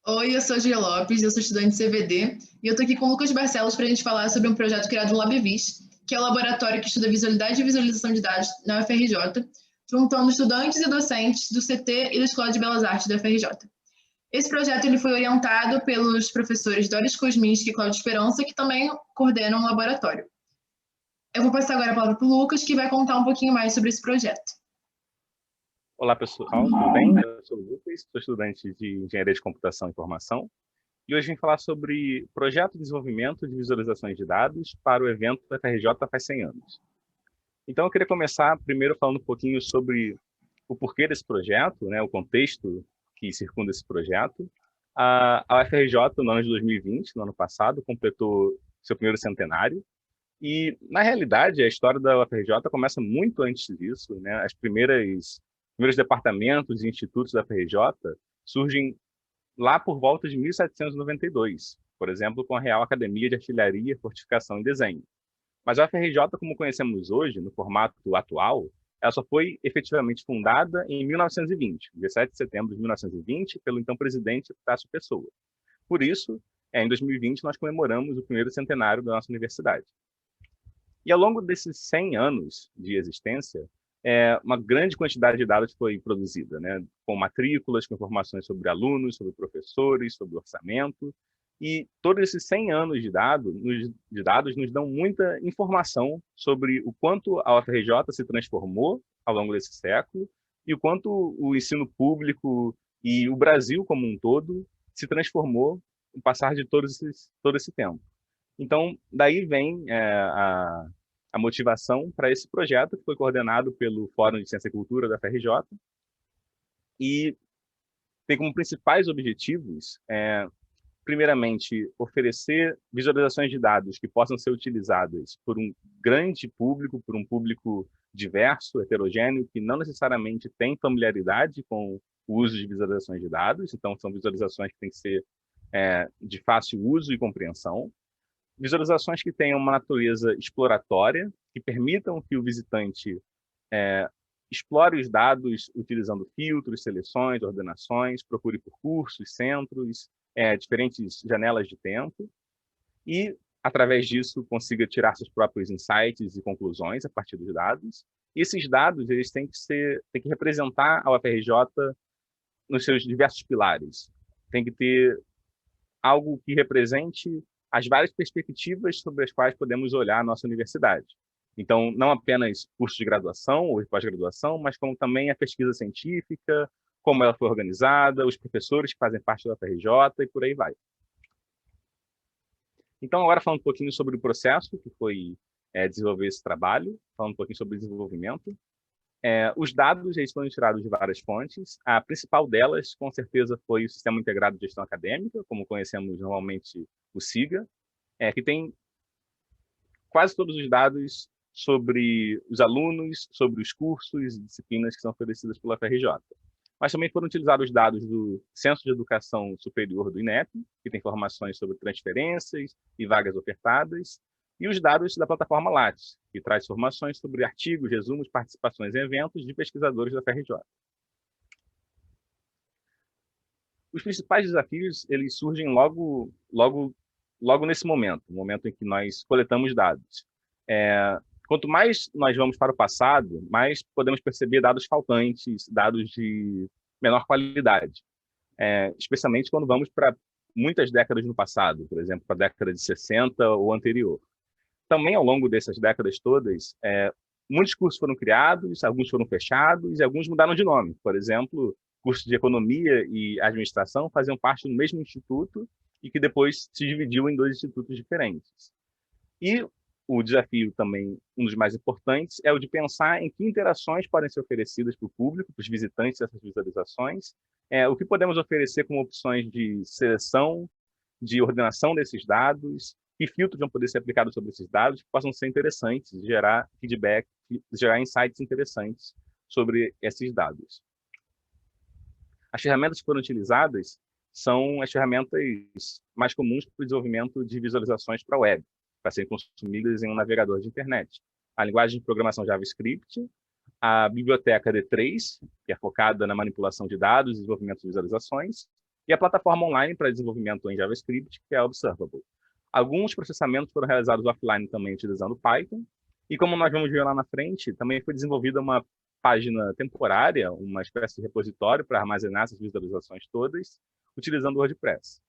Oi, eu sou a Gia Lopes, eu sou estudante de CVD e eu estou aqui com o Lucas Barcelos para a gente falar sobre um projeto criado no LabVis, que é o laboratório que estuda visualidade e visualização de dados na UFRJ, juntando estudantes e docentes do CT e da Escola de Belas Artes da UFRJ. Esse projeto ele foi orientado pelos professores Doris Kosminski e Cláudio Esperança, que também coordenam o laboratório. Eu vou passar agora a palavra para o Lucas, que vai contar um pouquinho mais sobre esse projeto. Olá, pessoal, tudo bem? Eu sou o Lucas, sou estudante de Engenharia de Computação e Informação, e hoje vim falar sobre projeto de desenvolvimento de visualizações de dados para o evento da FRJ faz 100 anos. Então, eu queria começar primeiro falando um pouquinho sobre o porquê desse projeto, né, o contexto que circunda esse projeto. A UFRJ, no ano de 2020, no ano passado, completou seu primeiro centenário, e, na realidade, a história da UFRJ começa muito antes disso, né? Os primeiros departamentos e institutos da UFRJ surgem lá por volta de 1792, por exemplo, com a Real Academia de Artilharia, Fortificação e Desenho. Mas a UFRJ, como conhecemos hoje, no formato atual, ela só foi efetivamente fundada em 1920, 17 de setembro de 1920, pelo então presidente Epitácio Pessoa. Por isso, em 2020, nós comemoramos o primeiro centenário da nossa universidade. E ao longo desses 100 anos de existência, uma grande quantidade de dados foi produzida, né? Com matrículas, com informações sobre alunos, sobre professores, sobre orçamento. E todos esses 100 anos de dados nos dão muita informação sobre o quanto a UFRJ se transformou ao longo desse século e o quanto o ensino público e o Brasil como um todo se transformou no passar de todo esse tempo. Então, daí vem a motivação para esse projeto, que foi coordenado pelo Fórum de Ciência e Cultura da FRJ, e tem como principais objetivos, primeiramente, oferecer visualizações de dados que possam ser utilizadas por um grande público, por um público diverso, heterogêneo, que não necessariamente tem familiaridade com o uso de visualizações de dados, então são visualizações que têm que ser de fácil uso e compreensão. Visualizações que tenham uma natureza exploratória, que permitam que o visitante explore os dados utilizando filtros, seleções, ordenações, procure por cursos, centros, diferentes janelas de tempo, e, através disso, consiga tirar seus próprios insights e conclusões a partir dos dados. E esses dados eles têm que representar a UFRJ nos seus diversos pilares. Tem que ter algo que represente as várias perspectivas sobre as quais podemos olhar a nossa universidade. Então, não apenas cursos de graduação ou de pós-graduação, mas como também a pesquisa científica, como ela foi organizada, os professores que fazem parte da UFRJ e por aí vai. Então, agora falando um pouquinho sobre o processo que foi desenvolver esse trabalho, falando um pouquinho sobre o desenvolvimento. Os dados eles foram tirados de várias fontes. A principal delas, com certeza, foi o Sistema Integrado de Gestão Acadêmica, como conhecemos normalmente o SIGA, que tem quase todos os dados sobre os alunos, sobre os cursos e disciplinas que são oferecidas pela FRJ. Mas também foram utilizados dados do Censo de Educação Superior do INEP, que tem informações sobre transferências e vagas ofertadas, e os dados da plataforma Lattes, que traz informações sobre artigos, resumos, participações em eventos de pesquisadores da FRJ. Os principais desafios eles surgem logo nesse momento, no momento em que nós coletamos dados. Quanto mais nós vamos para o passado, mais podemos perceber dados faltantes, dados de menor qualidade, especialmente quando vamos para muitas décadas no passado, por exemplo, para a década de 60 ou anterior. Também, ao longo dessas décadas todas, muitos cursos foram criados, alguns foram fechados e alguns mudaram de nome. Por exemplo, cursos de economia e administração faziam parte do mesmo instituto e que depois se dividiu em dois institutos diferentes. E o desafio também, um dos mais importantes, é o de pensar em que interações podem ser oferecidas para o público, para os visitantes dessas visualizações, o que podemos oferecer como opções de seleção, de ordenação desses dados, que filtros vão poder ser aplicados sobre esses dados que possam ser interessantes, gerar feedback, gerar insights interessantes sobre esses dados. As ferramentas que foram utilizadas são as ferramentas mais comuns para o desenvolvimento de visualizações para a web, para serem consumidas em um navegador de internet. A linguagem de programação JavaScript, a biblioteca D3, que é focada na manipulação de dados e desenvolvimento de visualizações, e a plataforma online para desenvolvimento em JavaScript, que é a Observable. Alguns processamentos foram realizados offline também utilizando Python, e como nós vamos ver lá na frente, também foi desenvolvida uma página temporária, uma espécie de repositório para armazenar essas visualizações todas, utilizando o WordPress.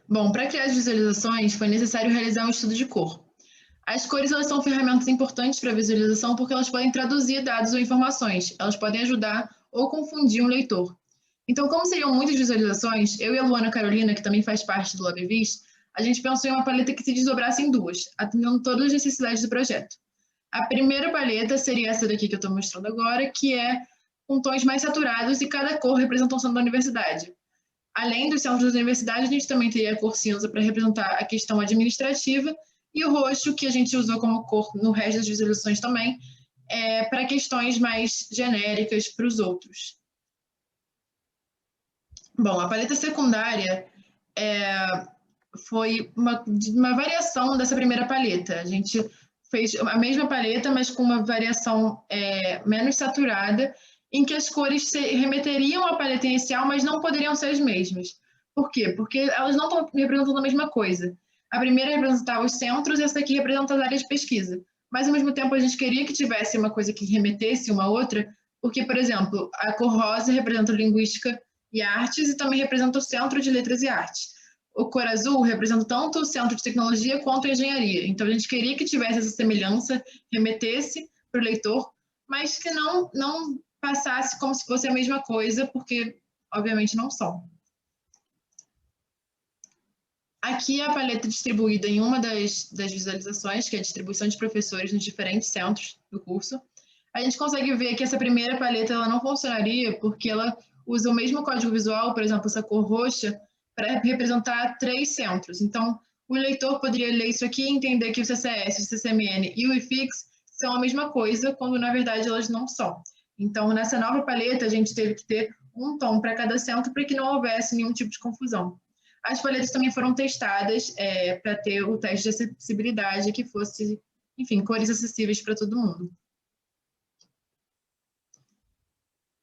Bom, para criar as visualizações, foi necessário realizar um estudo de cor. As cores elas são ferramentas importantes para a visualização porque elas podem traduzir dados ou informações, elas podem ajudar ou confundir um leitor. Então, como seriam muitas visualizações, eu e a Luana Carolina, que também faz parte do LabVis, a gente pensou em uma paleta que se desdobrasse em duas, atendendo todas as necessidades do projeto. A primeira paleta seria essa daqui que eu estou mostrando agora, que é com tons mais saturados e cada cor representa um centro da universidade. Além dos centros da universidade, a gente também teria a cor cinza para representar a questão administrativa e o roxo, que a gente usou como cor no resto das visualizações também, para questões mais genéricas para os outros. Bom, a paleta secundária foi uma variação dessa primeira paleta. A gente fez a mesma paleta, mas com uma variação menos saturada, em que as cores remeteriam à paleta inicial, mas não poderiam ser as mesmas. Por quê? Porque elas não estão representando a mesma coisa. A primeira representava os centros e essa daqui representa as áreas de pesquisa. Mas, ao mesmo tempo, a gente queria que tivesse uma coisa que remetesse uma a outra, porque, por exemplo, a cor rosa representa linguística e artes e também representa o centro de letras e artes. O cor azul representa tanto o centro de tecnologia quanto a engenharia. Então, a gente queria que tivesse essa semelhança, remetesse para o leitor, mas que não passasse como se fosse a mesma coisa, porque, obviamente, não são. Aqui é a paleta distribuída em uma das visualizações, que é a distribuição de professores nos diferentes centros do curso. A gente consegue ver que essa primeira paleta ela não funcionaria porque ela usa o mesmo código visual, por exemplo, essa cor roxa, para representar 3 centros. Então, o leitor poderia ler isso aqui e entender que o CCS, o CCMN e o IFIX são a mesma coisa, quando, na verdade, elas não são. Então, nessa nova paleta, a gente teve que ter um tom para cada centro para que não houvesse nenhum tipo de confusão. As paletas também foram testadas para ter o teste de acessibilidade que fosse, enfim, cores acessíveis para todo mundo.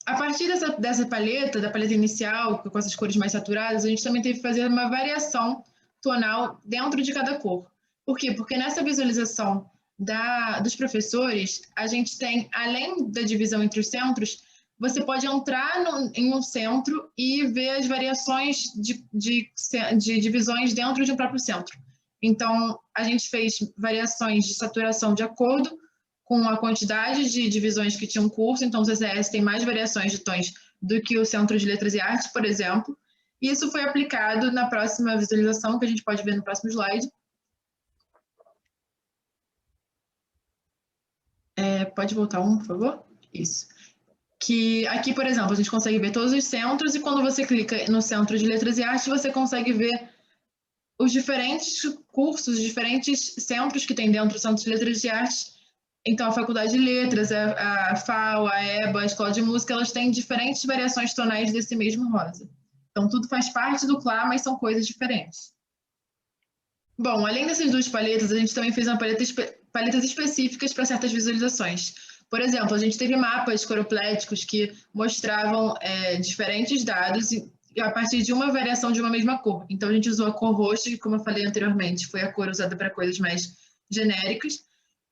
A partir dessa paleta, da paleta inicial, com essas cores mais saturadas, a gente também teve que fazer uma variação tonal dentro de cada cor. Por quê? Porque nessa visualização dos professores, a gente tem, além da divisão entre os centros, você pode entrar em um centro e ver as variações de divisões dentro de um próprio centro. Então, a gente fez variações de saturação de acordo com a quantidade de divisões que tinha um curso. Então, o CCS tem mais variações de tons do que o Centro de Letras e Artes, por exemplo. E isso foi aplicado na próxima visualização, que a gente pode ver no próximo slide. Pode voltar um, por favor? Isso. Que aqui, por exemplo, a gente consegue ver todos os centros e quando você clica no Centro de Letras e Artes, você consegue ver os diferentes cursos, os diferentes centros que tem dentro do Centro de Letras e Artes. Então, a Faculdade de Letras, a FAO, a EBA, a Escola de Música, elas têm diferentes variações tonais desse mesmo rosa. Então, tudo faz parte do CLA, mas são coisas diferentes. Bom, além dessas duas paletas, a gente também fez uma paletas específicas para certas visualizações. Por exemplo, a gente teve mapas coropléticos que mostravam diferentes dados a partir de uma variação de uma mesma cor. Então, a gente usou a cor roxa, que, como eu falei anteriormente, foi a cor usada para coisas mais genéricas.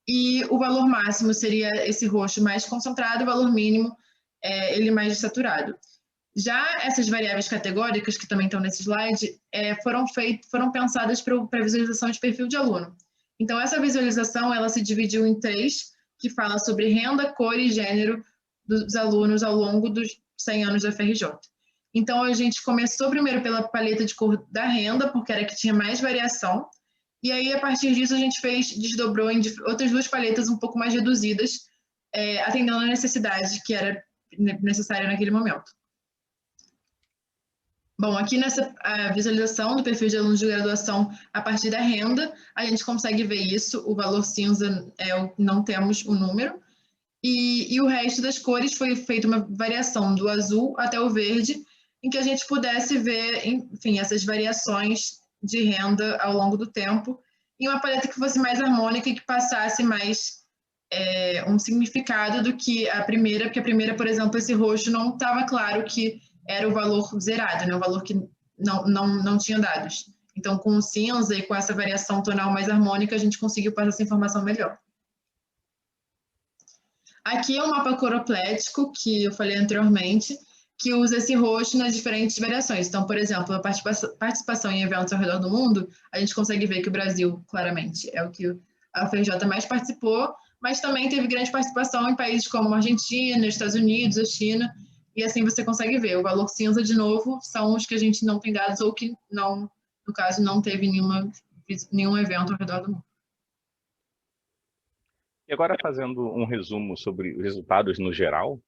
E o valor máximo seria esse roxo mais concentrado, o valor mínimo, ele mais saturado. Já essas variáveis categóricas, que também estão nesse slide, foram pensadas para visualização de perfil de aluno. Então, essa visualização ela se dividiu em 3, que fala sobre renda, cor e gênero dos alunos ao longo dos 100 anos da FRJ. Então, a gente começou primeiro pela paleta de cor da renda, porque era a que tinha mais variação, e aí, a partir disso, a gente desdobrou em outras 2 paletas um pouco mais reduzidas, atendendo a necessidade que era necessária naquele momento. Bom, aqui nessa visualização do perfil de alunos de graduação a partir da renda, a gente consegue ver isso, o valor cinza não temos o número, e o resto das cores foi feita uma variação do azul até o verde, em que a gente pudesse ver, enfim, essas variações de renda ao longo do tempo, e uma paleta que fosse mais harmônica e que passasse mais um significado do que a primeira, porque a primeira, por exemplo, esse roxo não estava claro que era o valor zerado, né? O valor que não tinha dados. Então, com o cinza e com essa variação tonal mais harmônica, a gente conseguiu passar essa informação melhor. Aqui é um mapa coroplético, que eu falei anteriormente, que usa esse roxo nas diferentes variações. Então, por exemplo, a participação em eventos ao redor do mundo, a gente consegue ver que o Brasil, claramente, é o que a UFRJ mais participou, mas também teve grande participação em países como a Argentina, Estados Unidos, a China, e assim você consegue ver. O valor cinza, de novo, são os que a gente não tem dados ou que, não, no caso, não teve nenhum evento ao redor do mundo. E agora, fazendo um resumo sobre os resultados no geral,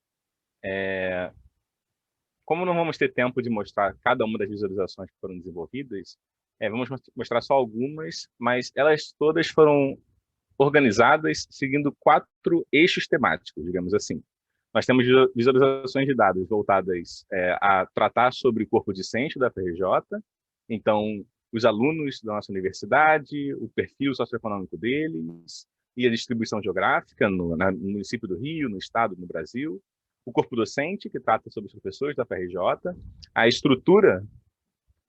como não vamos ter tempo de mostrar cada uma das visualizações que foram desenvolvidas, vamos mostrar só algumas, mas elas todas foram organizadas seguindo 4 eixos temáticos, digamos assim. Nós temos visualizações de dados voltadas a tratar sobre o corpo docente da FRJ, então, os alunos da nossa universidade, o perfil socioeconômico deles e a distribuição geográfica no município do Rio, no estado, no Brasil, o corpo docente, que trata sobre os professores da FRJ, a estrutura,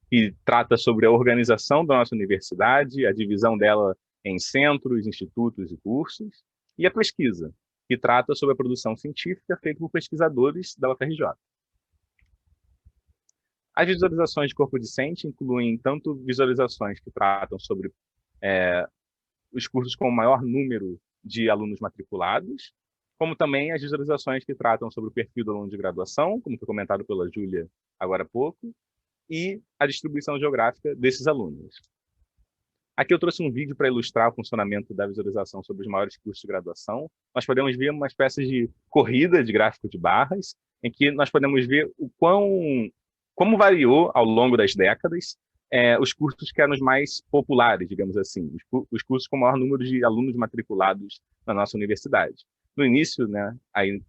que trata sobre a organização da nossa universidade, a divisão dela em centros, institutos e cursos, e a pesquisa, que trata sobre a produção científica feita por pesquisadores da UFRJ. As visualizações de corpo docente incluem tanto visualizações que tratam sobre os cursos com o maior número de alunos matriculados, como também as visualizações que tratam sobre o perfil do aluno de graduação, como foi comentado pela Júlia agora há pouco, e a distribuição geográfica desses alunos. Aqui eu trouxe um vídeo para ilustrar o funcionamento da visualização sobre os maiores cursos de graduação. Nós podemos ver uma espécie de corrida de gráfico de barras, em que nós podemos ver como variou ao longo das décadas os cursos que eram os mais populares, digamos assim, os cursos com o maior número de alunos matriculados na nossa universidade. No início, né,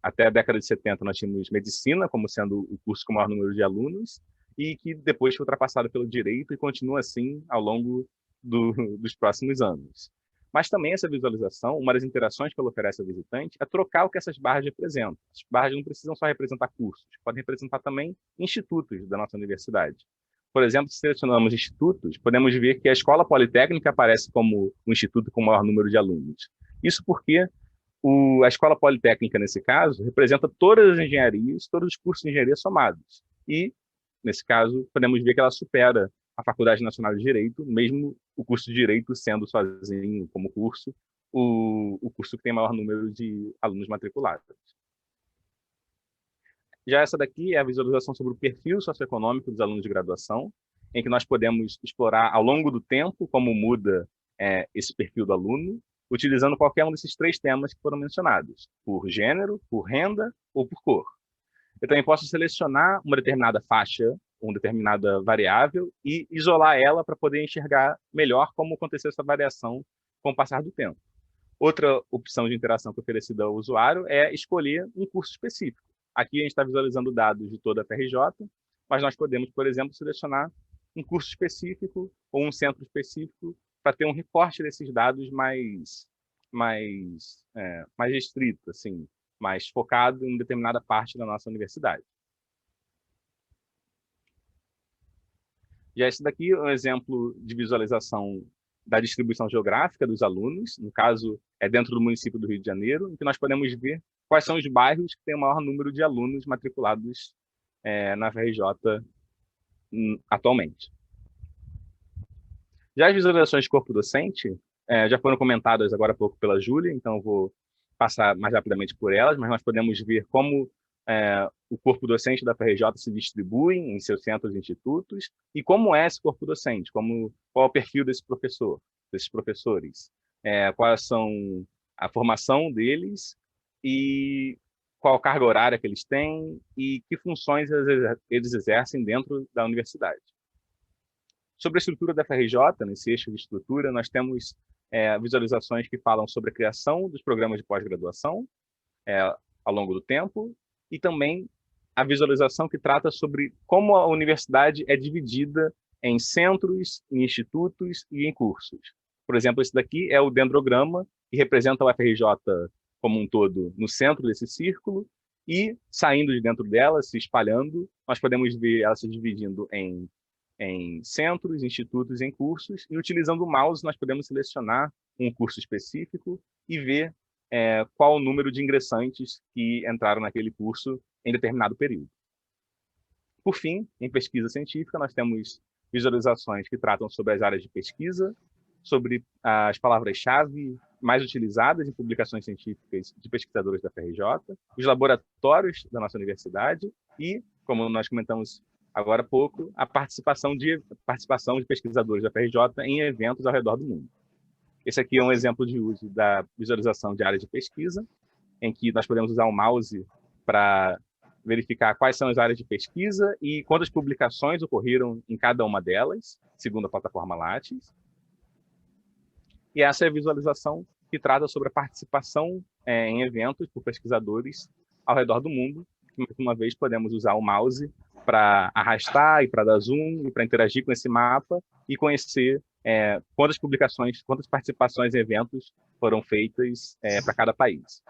até a década de 70, nós tínhamos medicina como sendo o curso com o maior número de alunos, e que depois foi ultrapassado pelo direito e continua assim ao longo dos próximos anos. Mas também essa visualização, uma das interações que ela oferece ao visitante é trocar o que essas barras representam. As barras não precisam só representar cursos, podem representar também institutos da nossa universidade. Por exemplo, se selecionamos institutos, podemos ver que a Escola Politécnica aparece como o instituto com o maior número de alunos. Isso porque a Escola Politécnica, nesse caso, representa todas as engenharias, todos os cursos de engenharia somados. E, nesse caso, podemos ver que ela supera a Faculdade Nacional de Direito, mesmo o curso de Direito sendo sozinho como curso, o curso que tem maior número de alunos matriculados. Já essa daqui é a visualização sobre o perfil socioeconômico dos alunos de graduação, em que nós podemos explorar ao longo do tempo como muda esse perfil do aluno, utilizando qualquer um desses 3 temas que foram mencionados, por gênero, por renda ou por cor. Eu também posso selecionar uma determinada faixa, uma determinada variável e isolar ela para poder enxergar melhor como aconteceu essa variação com o passar do tempo. Outra opção de interação que é oferecida ao usuário é escolher um curso específico. Aqui a gente está visualizando dados de toda a FRJ, mas nós podemos, por exemplo, selecionar um curso específico ou um centro específico para ter um recorte desses dados mais restrito, assim, mais focado em determinada parte da nossa universidade. Já esse daqui é um exemplo de visualização da distribuição geográfica dos alunos, no caso, é dentro do município do Rio de Janeiro, em que nós podemos ver quais são os bairros que têm o maior número de alunos matriculados na FRJ atualmente. Já as visualizações de corpo docente já foram comentadas agora há pouco pela Júlia, então eu vou passar mais rapidamente por elas, mas nós podemos ver como o corpo docente da FRJ se distribui em seus centros e institutos, e como é esse corpo docente, qual é o perfil desses professores, quais são a formação deles e qual a carga horária que eles têm e que funções eles exercem dentro da universidade. Sobre a estrutura da FRJ, nesse eixo de estrutura, nós temos visualizações que falam sobre a criação dos programas de pós-graduação ao longo do tempo, e também a visualização que trata sobre como a universidade é dividida em centros, em institutos e em cursos. Por exemplo, esse daqui é o dendrograma, que representa o FRJ como um todo no centro desse círculo e saindo de dentro dela, se espalhando, nós podemos ver ela se dividindo em centros, institutos, em cursos, e utilizando o mouse nós podemos selecionar um curso específico e ver qual o número de ingressantes que entraram naquele curso em determinado período. Por fim, em pesquisa científica, nós temos visualizações que tratam sobre as áreas de pesquisa, sobre as palavras-chave mais utilizadas em publicações científicas de pesquisadores da FRJ, os laboratórios da nossa universidade e, como nós comentamos agora há pouco, a participação de pesquisadores da FRJ em eventos ao redor do mundo. Esse aqui é um exemplo de uso da visualização de área de pesquisa, em que nós podemos usar o mouse para verificar quais são as áreas de pesquisa e quantas publicações ocorreram em cada uma delas, segundo a plataforma Lattes. E essa é a visualização que trata sobre a participação em eventos por pesquisadores ao redor do mundo. Mais uma vez, podemos usar o mouse para arrastar e para dar zoom e para interagir com esse mapa e conhecer quantas publicações, quantas participações em eventos foram feitas para cada país.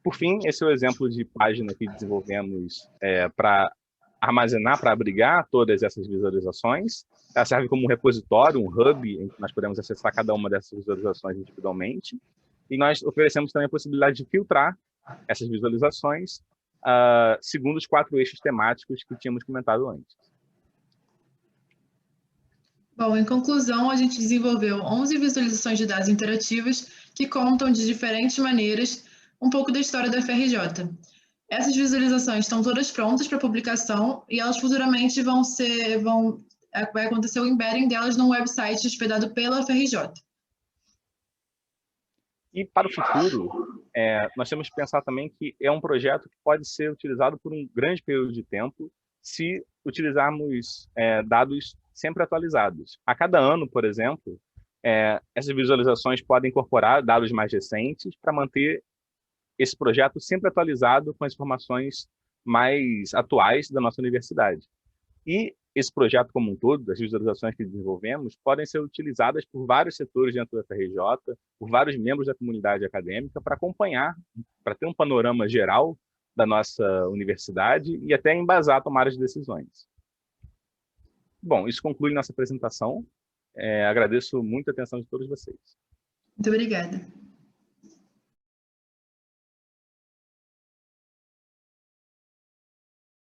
Por fim, esse é o exemplo de página que desenvolvemos para armazenar, para abrigar todas essas visualizações. Ela serve como um repositório, um hub, em que nós podemos acessar cada uma dessas visualizações individualmente. E nós oferecemos também a possibilidade de filtrar essas visualizações segundo os 4 eixos temáticos que tínhamos comentado antes. Bom, em conclusão, a gente desenvolveu 11 visualizações de dados interativas que contam de diferentes maneiras um pouco da história da FRJ. Essas visualizações estão todas prontas para publicação e elas futuramente vai acontecer o embedding delas num website hospedado pela FRJ. E para o futuro, nós temos que pensar também que é um projeto que pode ser utilizado por um grande período de tempo se utilizarmos dados sempre atualizados. A cada ano, por exemplo, essas visualizações podem incorporar dados mais recentes para manter esse projeto sempre atualizado com as informações mais atuais da nossa universidade. E esse projeto como um todo, as visualizações que desenvolvemos, podem ser utilizadas por vários setores dentro da FRJ, por vários membros da comunidade acadêmica, para acompanhar, para ter um panorama geral da nossa universidade e até embasar tomadas de decisões. Bom, isso conclui nossa apresentação. Agradeço muito a atenção de todos vocês. Muito obrigada.